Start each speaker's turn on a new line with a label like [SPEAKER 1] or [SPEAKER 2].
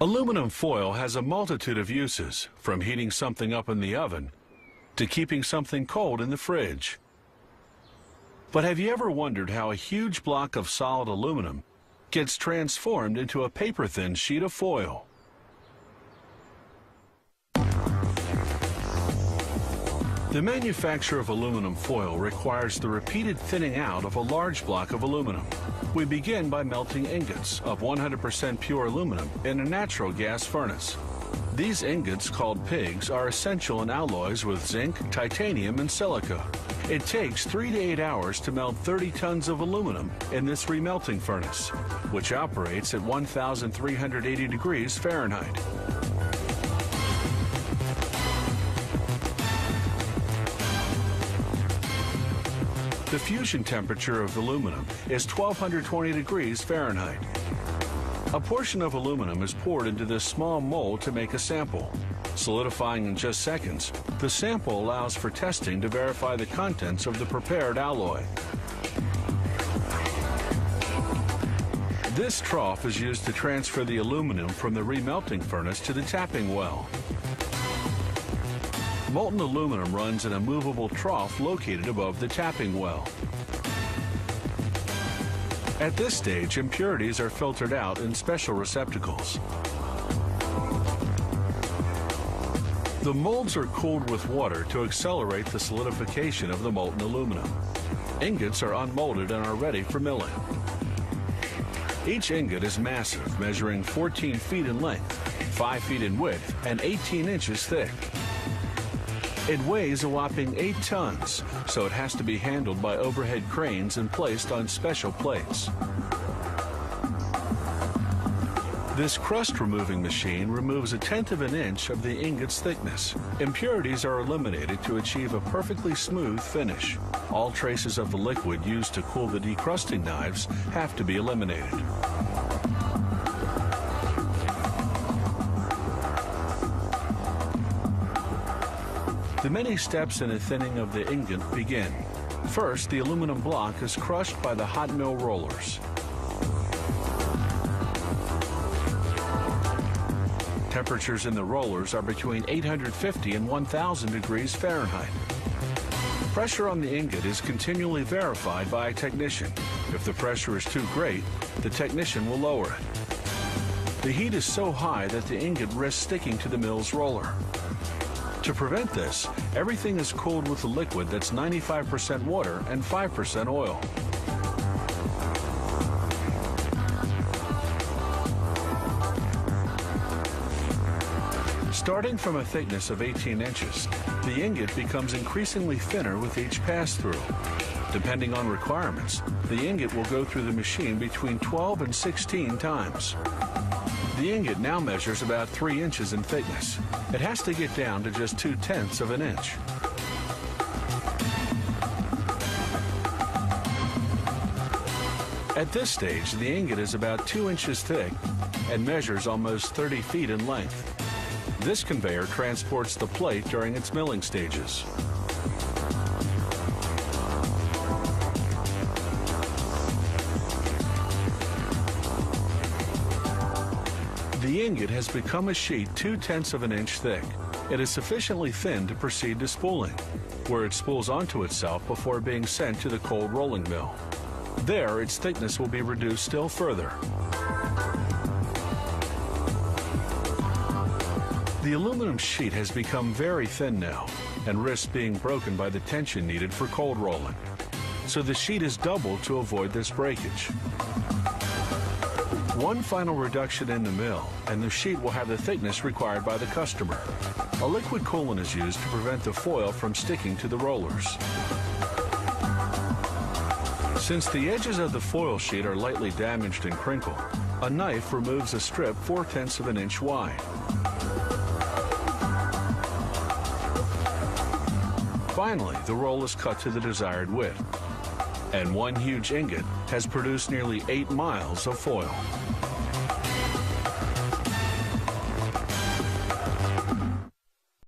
[SPEAKER 1] Aluminum foil has a multitude of uses, from heating something up in the oven to keeping something cold in the fridge. But have you ever wondered how a huge block of solid aluminum gets transformed into a paper-thin sheet of foil? The manufacture of aluminum foil requires the repeated thinning out of a large block of aluminum. We begin by melting ingots of 100% pure aluminum in a natural gas furnace. These ingots, called pigs, are essential in alloys with zinc, titanium, and silica. It takes 3 to 8 hours to melt 30 tons of aluminum in this remelting furnace, which operates at 1,380 degrees Fahrenheit. The fusion temperature of aluminum is 1,220 degrees Fahrenheit. A portion of aluminum is poured into this small mold to make a sample. Solidifying in just seconds, the sample allows for testing to verify the contents of the prepared alloy. This trough is used to transfer the aluminum from the remelting furnace to the tapping well. Molten aluminum runs in a movable trough located above the tapping well. At this stage, impurities are filtered out in special receptacles. The molds are cooled with water to accelerate the solidification of the molten aluminum. Ingots are unmolded and are ready for milling. Each ingot is massive, measuring 14 feet in length, 5 feet in width, and 18 inches thick. It weighs a whopping 8 tons, so it has to be handled by overhead cranes and placed on special plates. This crust-removing machine removes 1/10 of an inch of the ingot's thickness. Impurities are eliminated to achieve a perfectly smooth finish. All traces of the liquid used to cool the decrusting knives have to be eliminated. The many steps in the thinning of the ingot begin. First, the aluminum block is crushed by the hot mill rollers. Temperatures in the rollers are between 850 and 1,000 degrees Fahrenheit. Pressure on the ingot is continually verified by a technician. If the pressure is too great, the technician will lower it. The heat is so high that the ingot risks sticking to the mill's roller. To prevent this, everything is cooled with a liquid that's 95% water and 5% oil. Starting from a thickness of 18 inches, the ingot becomes increasingly thinner with each pass-through. Depending on requirements, the ingot will go through the machine between 12 and 16 times. The ingot now measures about 3 inches in thickness. It has to get down to just 2/10 of an inch. At this stage, the ingot is about 2 inches thick and measures almost 30 feet in length. This conveyor transports the plate during its milling stages. The ingot has become a sheet 2/10 of an inch thick. It is sufficiently thin to proceed to spooling, where it spools onto itself before being sent to the cold rolling mill. There, its thickness will be reduced still further. The aluminum sheet has become very thin now and risks being broken by the tension needed for cold rolling. So the sheet is doubled to avoid this breakage. One final reduction in the mill, and the sheet will have the thickness required by the customer. A liquid coolant is used to prevent the foil from sticking to the rollers. Since the edges of the foil sheet are lightly damaged and crinkled, a knife removes a strip 4/10 of an inch wide. Finally, the roll is cut to the desired width, and one huge ingot has produced nearly 8 miles of foil.